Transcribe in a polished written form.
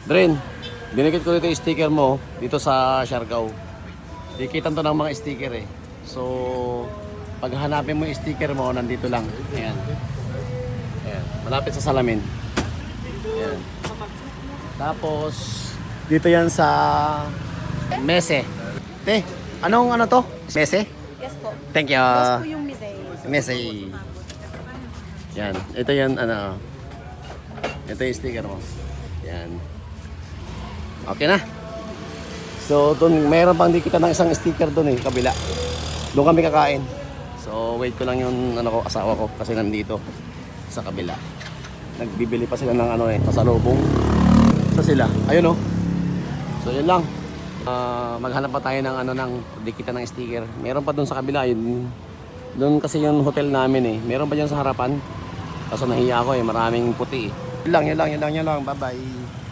Dren, dinikit ko dito yung sticker mo dito sa Siargao. Dikitan to ng mga sticker eh. So, pag hanapin mo yung sticker mo, nandito lang. Ayan. Ayan. Malapit sa salamin. Ayan. Tapos, dito yan sa Mese. Te, anong ano to? Mese? Yes po. Thank you. Yes po yung Mizay. Mese. Yan. Ito yan, ano. Ito yung sticker mo. Yan. Okay na. So, doon, mayroon pang dikita ng isang sticker doon eh, kabila. Doon kami kakain. So, wait ko lang yung ano ko, asawa ko kasi nandito sa kabila. Nagbibili pa sila ng ano eh, pasalubong. Sa sila. Ayun oh. So, yun lang. Maghanap pa tayo ng ano ng dikita ng sticker. Meron pa doon sa kabila yun. Doon kasi yung hotel namin eh. Meron pa diyan sa harapan. Kaso nahiya ako eh, maraming puti eh. Yun lang. Bye-bye.